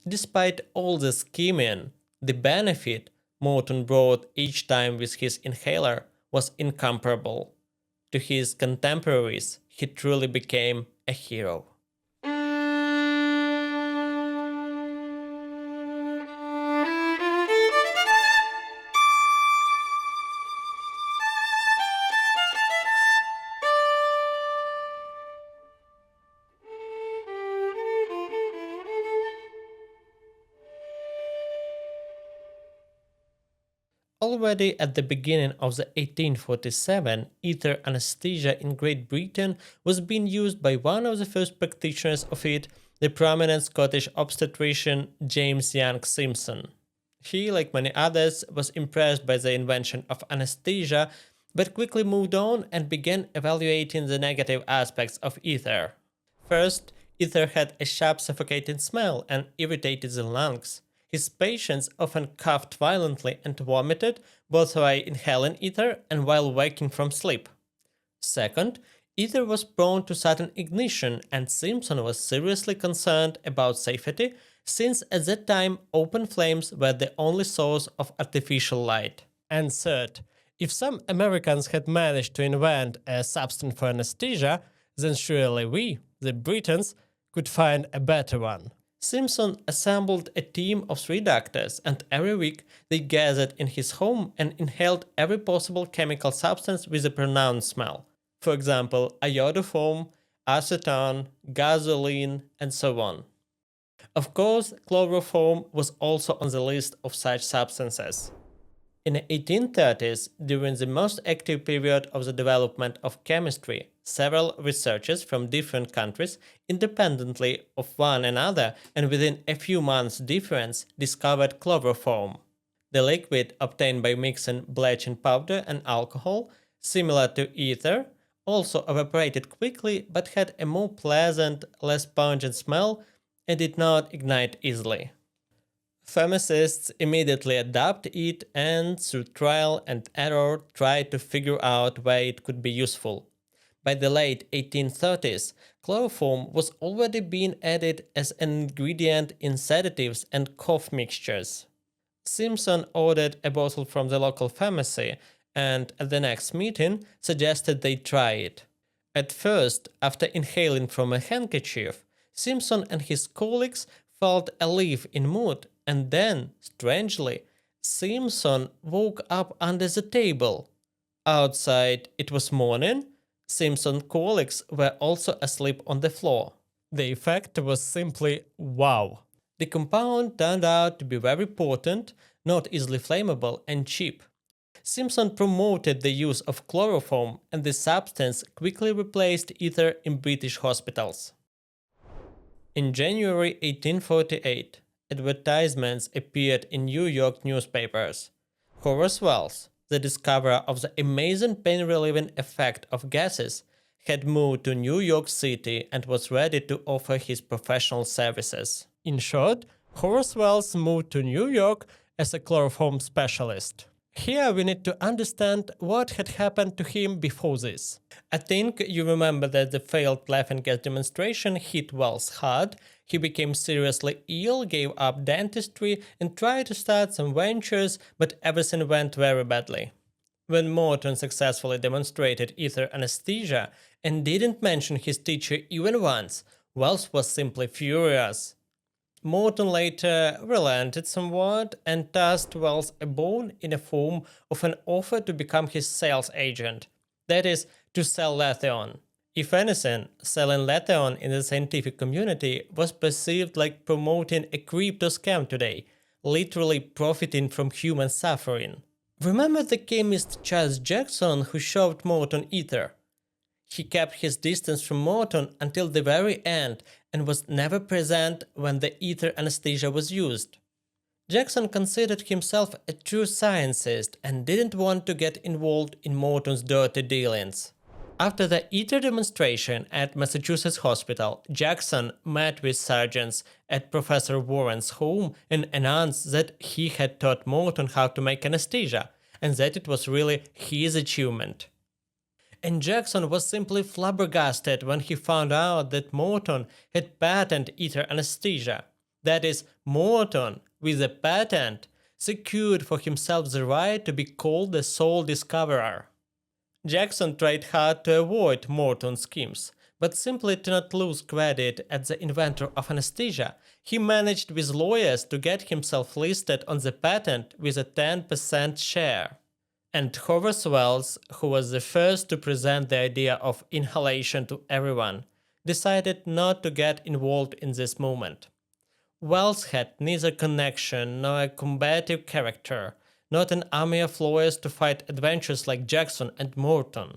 Despite all the scheming, the benefit Morton brought each time with his inhaler was incomparable. To his contemporaries, he truly became a hero. Already at the beginning of the 1847, ether anesthesia in Great Britain was being used by one of the first practitioners of it, the prominent Scottish obstetrician James Simpson. He, like many others, was impressed by the invention of anesthesia, but quickly moved on and began evaluating the negative aspects of ether. First, ether had a sharp suffocating smell and irritated the lungs. His patients often coughed violently and vomited, both while inhaling ether and while waking from sleep. Second, ether was prone to sudden ignition, and Simpson was seriously concerned about safety, since at that time open flames were the only source of artificial light. And third, if some Americans had managed to invent a substance for anesthesia, then surely we, the Britons, could find a better one. Simpson assembled a team of 3 doctors, and every week they gathered in his home and inhaled every possible chemical substance with a pronounced smell. For example, iodoform, acetone, gasoline, and so on. Of course, chloroform was also on the list of such substances. In the 1830s, during the most active period of the development of chemistry, several researchers from different countries, independently of one another and within a few months' difference, discovered chloroform. The liquid obtained by mixing bleaching powder and alcohol, similar to ether, also evaporated quickly but had a more pleasant, less pungent smell and did not ignite easily. Pharmacists immediately adopted it and, through trial and error, tried to figure out where it could be useful. By the late 1830s, chloroform was already being added as an ingredient in sedatives and cough mixtures. Simpson ordered a bottle from the local pharmacy and, at the next meeting, suggested they try it. At first, after inhaling from a handkerchief, Simpson and his colleagues felt a leap in mood, and then, strangely, Simpson woke up under the table. Outside, it was morning. Simpson's colleagues were also asleep on the floor. The effect was simply wow. The compound turned out to be very potent, not easily flammable, and cheap. Simpson promoted the use of chloroform, and the substance quickly replaced ether in British hospitals. In January 1848, advertisements appeared in New York newspapers. Horace Wells, the discoverer of the amazing pain-relieving effect of gases, had moved to New York City and was ready to offer his professional services. In short, Horace Wells moved to New York as a chloroform specialist. Here we need to understand what had happened to him before this. I think you remember that the failed laughing gas demonstration hit Wells hard. He became seriously ill, gave up dentistry, and tried to start some ventures, but everything went very badly. When Morton successfully demonstrated ether anesthesia and didn't mention his teacher even once, Wells was simply furious. Morton later relented somewhat and tossed Wells a bone in the form of an offer to become his sales agent, that is, to sell Letheon. If anything, selling Letheon in the scientific community was perceived like promoting a crypto scam today, literally profiting from human suffering. Remember the chemist Charles Jackson who showed Morton ether? He kept his distance from Morton until the very end and was never present when the ether anesthesia was used. Jackson considered himself a true scientist and didn't want to get involved in Morton's dirty dealings. After the ether demonstration at Massachusetts Hospital, Jackson met with surgeons at Professor Warren's home and announced that he had taught Morton how to make anesthesia and that it was really his achievement. And Jackson was simply flabbergasted when he found out that Morton had patented ether anesthesia. That is, Morton, with a patent, secured for himself the right to be called the sole discoverer. Jackson tried hard to avoid Morton's schemes, but simply to not lose credit as the inventor of anesthesia, he managed with lawyers to get himself listed on the patent with a 10% share. And Horace Wells, who was the first to present the idea of inhalation to everyone, decided not to get involved in this movement. Wells had neither connection nor a combative character, not an army of lawyers to fight adventures like Jackson and Morton.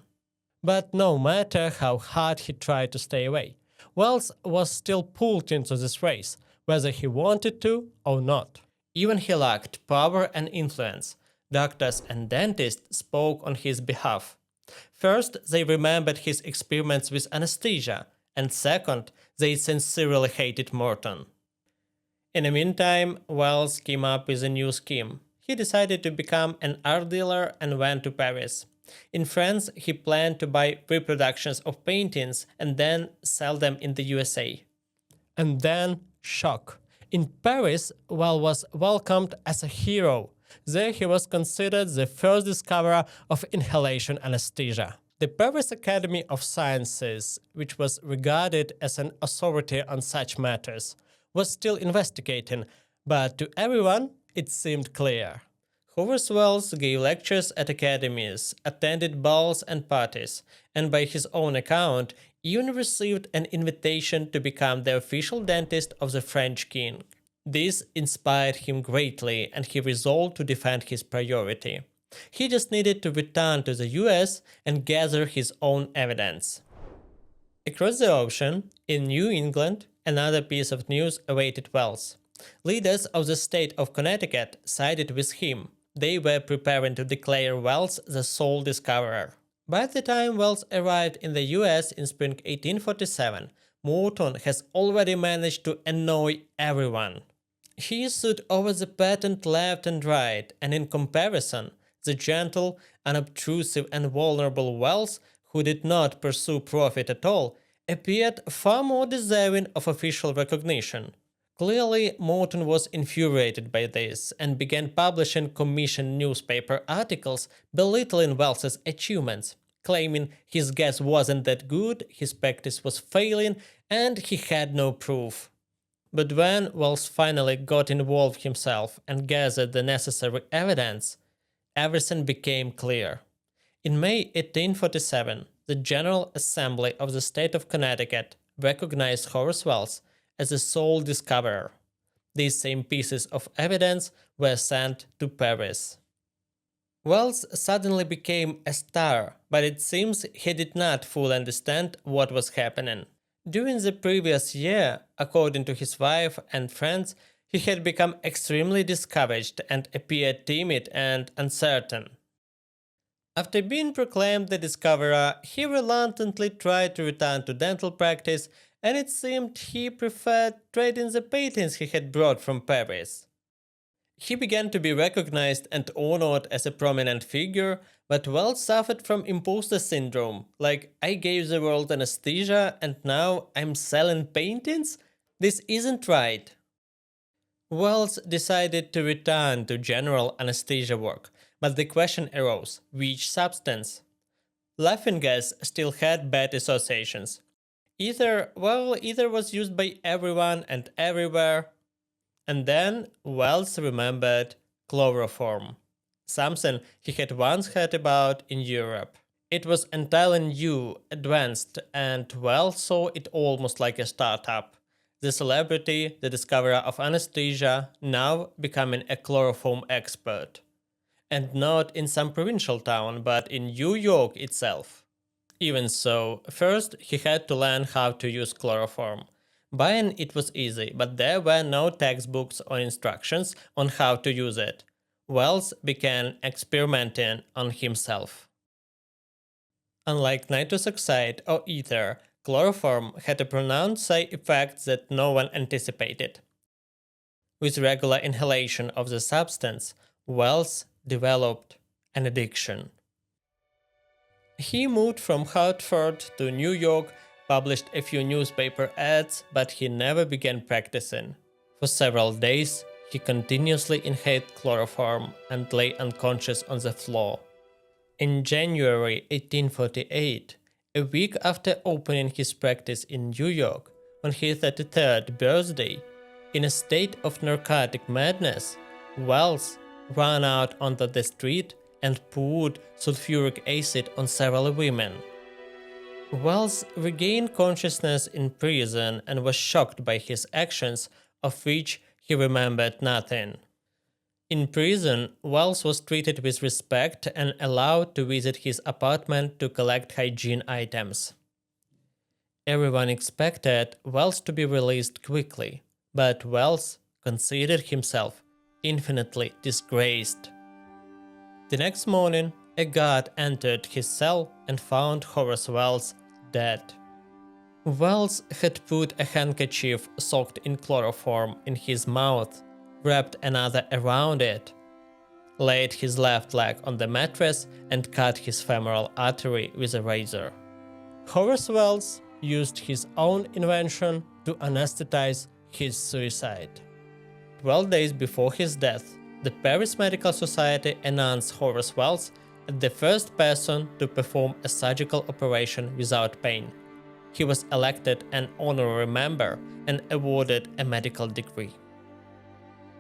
But no matter how hard he tried to stay away, Wells was still pulled into this race, whether he wanted to or not. Even he lacked power and influence. Doctors and dentists spoke on his behalf. First, they remembered his experiments with anesthesia, and second, they sincerely hated Morton. In the meantime, Wells came up with a new scheme. He decided to become an art dealer and went to Paris. In France, he planned to buy reproductions of paintings and then sell them in the USA. And then, shock. In Paris, Wells was welcomed as a hero. There he was considered the first discoverer of inhalation anesthesia. The Paris Academy of Sciences, which was regarded as an authority on such matters, was still investigating, but to everyone it seemed clear. Horace Wells gave lectures at academies, attended balls and parties, and by his own account, even received an invitation to become the official dentist of the French king. This inspired him greatly, and he resolved to defend his priority. He just needed to return to the US and gather his own evidence. Across the ocean, in New England, another piece of news awaited Wells. Leaders of the state of Connecticut sided with him. They were preparing to declare Wells the sole discoverer. By the time Wells arrived in the US in spring 1847, Morton has already managed to annoy everyone. He sued over the patent left and right, and in comparison, the gentle, unobtrusive, and vulnerable Wells, who did not pursue profit at all, appeared far more deserving of official recognition. Clearly, Morton was infuriated by this and began publishing commissioned newspaper articles belittling Wells's achievements, claiming his guess wasn't that good, his practice was failing, and he had no proof. But when Wells finally got involved himself and gathered the necessary evidence, everything became clear. In May 1847, the General Assembly of the state of Connecticut recognized Horace Wells as the sole discoverer. These same pieces of evidence were sent to Paris. Wells suddenly became a star, but it seems he did not fully understand what was happening. During the previous year, according to his wife and friends, he had become extremely discouraged and appeared timid and uncertain. After being proclaimed the discoverer, he reluctantly tried to return to dental practice, and it seemed he preferred trading the paintings he had brought from Paris. He began to be recognized and honored as a prominent figure, but Wells suffered from imposter syndrome, like I gave the world anesthesia and now I'm selling paintings? This isn't right. Wells decided to return to general anesthesia work, but the question arose, which substance? Laughing gas still had bad associations. Either was used by everyone and everywhere. And then Wells remembered chloroform, something he had once heard about in Europe. It was entirely new, advanced, and Wells saw it almost like a startup. The celebrity, the discoverer of anesthesia, now becoming a chloroform expert. And not in some provincial town, but in New York itself. Even so, first he had to learn how to use chloroform. Buying it was easy, but there were no textbooks or instructions on how to use it. Wells began experimenting on himself. Unlike nitrous oxide or ether, chloroform had a pronounced side effect that no one anticipated. With regular inhalation of the substance, Wells developed an addiction. He moved from Hartford to New York, published a few newspaper ads, but he never began practicing. For several days, he continuously inhaled chloroform and lay unconscious on the floor. In January 1848, a week after opening his practice in New York, on his 33rd birthday, in a state of narcotic madness, Wells ran out onto the street and poured sulfuric acid on several women. Wells regained consciousness in prison and was shocked by his actions, of which he remembered nothing. In prison, Wells was treated with respect and allowed to visit his apartment to collect hygiene items. Everyone expected Wells to be released quickly, but Wells considered himself infinitely disgraced. The next morning, a guard entered his cell and found Horace Wells dead. Wells had put a handkerchief soaked in chloroform in his mouth, wrapped another around it, laid his left leg on the mattress, and cut his femoral artery with a razor. Horace Wells used his own invention to anesthetize his suicide. 12 days before his death, the Paris Medical Society announced Horace Wells as the first person to perform a surgical operation without pain. He was elected an honorary member and awarded a medical degree.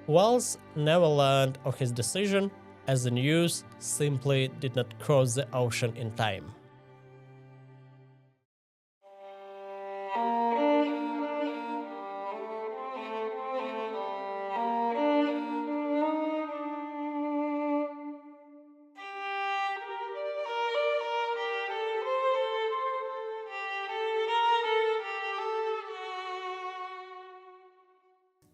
Wells never learned of his decision as the news simply did not cross the ocean in time.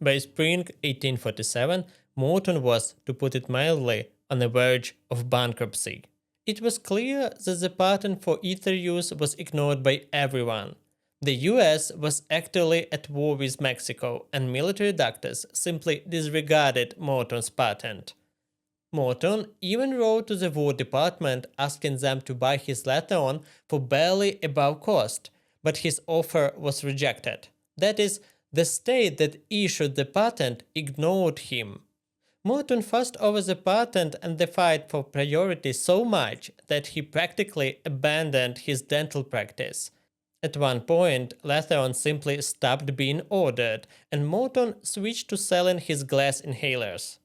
By spring 1847, Morton was, to put it mildly, on the verge of bankruptcy. It was clear that the patent for ether use was ignored by everyone. The US was actively at war with Mexico, and military doctors simply disregarded Morton's patent. Morton even wrote to the War Department asking them to buy his Lateon for barely above cost, but his offer was rejected. That is, the state that issued the patent ignored him. Morton fussed over the patent and the fight for priority so much that he practically abandoned his dental practice. At one point, Lateon simply stopped being ordered, and Morton switched to selling his glass inhalers.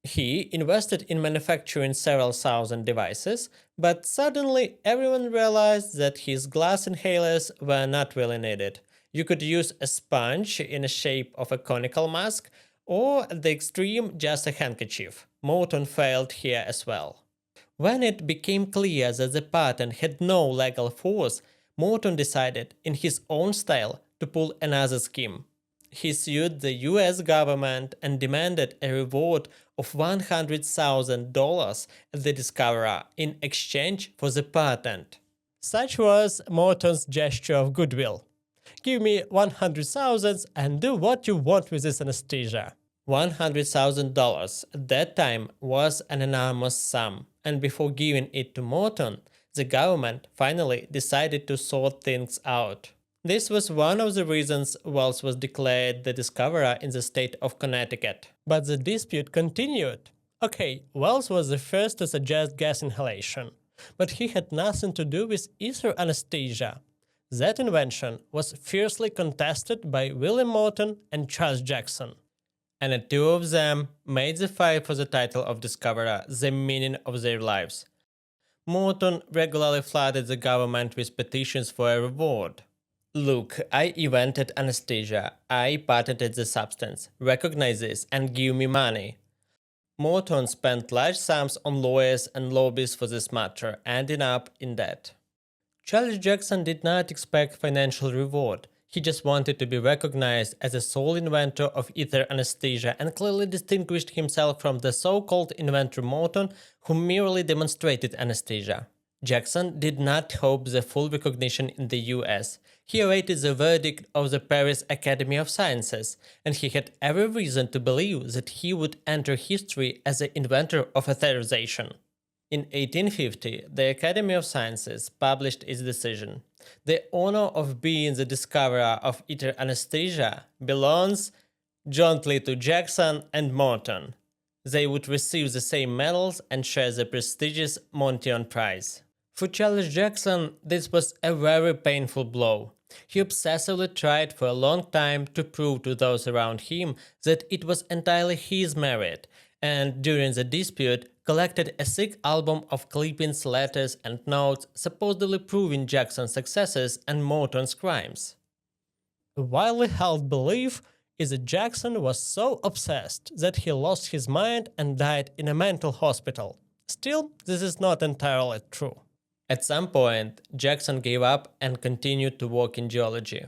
He invested in manufacturing several thousand devices, but suddenly everyone realized that his glass inhalers were not really needed. You could use a sponge in the shape of a conical mask, or at the extreme, just a handkerchief. Morton failed here as well. When it became clear that the patent had no legal force, Morton decided, in his own style, to pull another scheme. He sued the US government and demanded a reward of $100,000 at the discoverer in exchange for the patent. Such was Morton's gesture of goodwill. Give me 100,000 and do what you want with this anesthesia. $100,000 at that time was an enormous sum, and before giving it to Morton, the government finally decided to sort things out. This was one of the reasons Wells was declared the discoverer in the state of Connecticut. But the dispute continued. Okay, Wells was the first to suggest gas inhalation, but he had nothing to do with ether anesthesia. That invention was fiercely contested by William Morton and Charles Jackson. And the two of them made the fight for the title of discoverer the meaning of their lives. Morton regularly flooded the government with petitions for a reward. Look, I invented anesthesia, I patented the substance, recognize this and give me money. Morton spent large sums on lawyers and lobbies for this matter, ending up in debt. Charles Jackson did not expect financial reward. He just wanted to be recognized as the sole inventor of ether anesthesia and clearly distinguished himself from the so-called inventor Morton, who merely demonstrated anesthesia. Jackson did not hope the full recognition in the US. He awaited the verdict of the Paris Academy of Sciences, and he had every reason to believe that he would enter history as the inventor of authorization. In 1850, the Academy of Sciences published its decision. The honor of being the discoverer of ether anesthesia belongs jointly to Jackson and Morton. They would receive the same medals and share the prestigious Montion Prize. For Charles Jackson, this was a very painful blow. He obsessively tried for a long time to prove to those around him that it was entirely his merit, and during the dispute collected a thick album of clippings, letters, and notes supposedly proving Jackson's successes and Morton's crimes. A widely held belief is that Jackson was so obsessed that he lost his mind and died in a mental hospital. Still, this is not entirely true. At some point, Jackson gave up and continued to work in geology.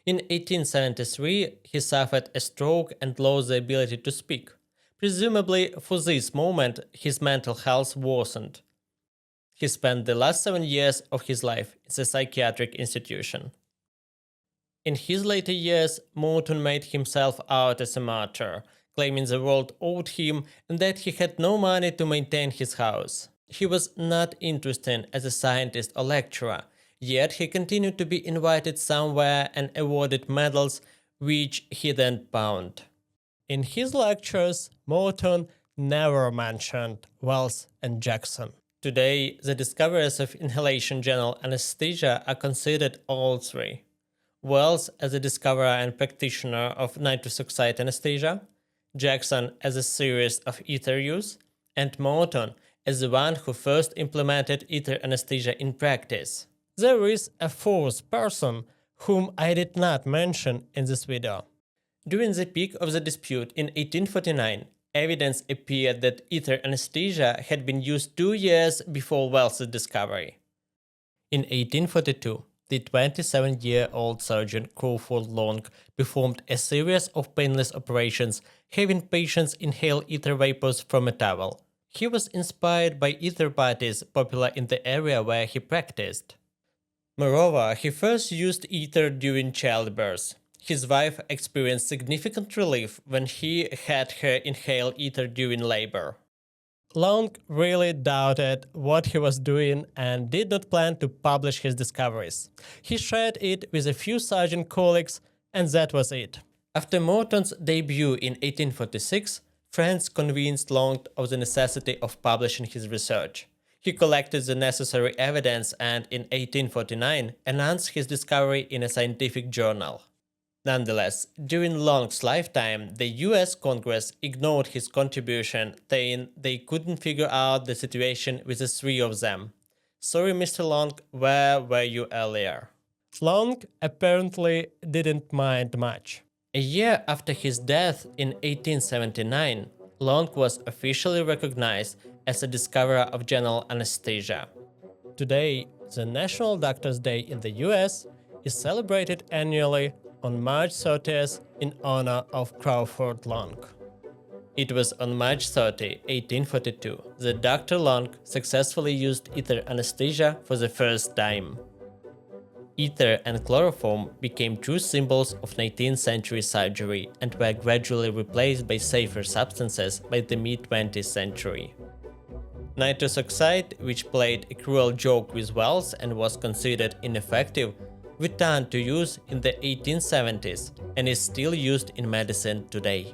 In 1873, he suffered a stroke and lost the ability to speak. Presumably, for this moment, his mental health worsened. He spent the last 7 years of his life in a psychiatric institution. In his later years, Morton made himself out as a martyr, claiming the world owed him and that he had no money to maintain his house. He was not interested as a scientist or lecturer, yet he continued to be invited somewhere and awarded medals, which he then pawned. In his lectures, Morton never mentioned Wells and Jackson. Today, the discoverers of inhalation general anesthesia are considered all three. Wells as a discoverer and practitioner of nitrous oxide anesthesia, Jackson as a theorist of ether use, and Morton as the one who first implemented ether anesthesia in practice. There is a fourth person whom I did not mention in this video. During the peak of the dispute in 1849, evidence appeared that ether anesthesia had been used 2 years before Wells's discovery. In 1842, the 27-year-old surgeon Crawford Long performed a series of painless operations, having patients inhale ether vapors from a towel. He was inspired by ether parties popular in the area where he practiced. Moreover, he first used ether during childbirth. His wife experienced significant relief when he had her inhale ether during labor. Long really doubted what he was doing and did not plan to publish his discoveries. He shared it with a few surgeon colleagues, and that was it. After Morton's debut in 1846, friends convinced Long of the necessity of publishing his research. He collected the necessary evidence and in 1849 announced his discovery in a scientific journal. Nonetheless, during Long's lifetime, the US Congress ignored his contribution, saying they couldn't figure out the situation with the three of them. Sorry, Mr. Long, where were you earlier? Long apparently didn't mind much. A year after his death in 1879, Long was officially recognized as a discoverer of general anesthesia. Today, the National Doctors' Day in the US is celebrated annually on March 30th in honor of Crawford Long. It was on March 30, 1842, that Dr. Long successfully used ether anesthesia for the first time. Ether and chloroform became true symbols of 19th century surgery and were gradually replaced by safer substances by the mid-20th century. Nitrous oxide, which played a cruel joke with Wells and was considered ineffective, returned to use in the 1870s and is still used in medicine today.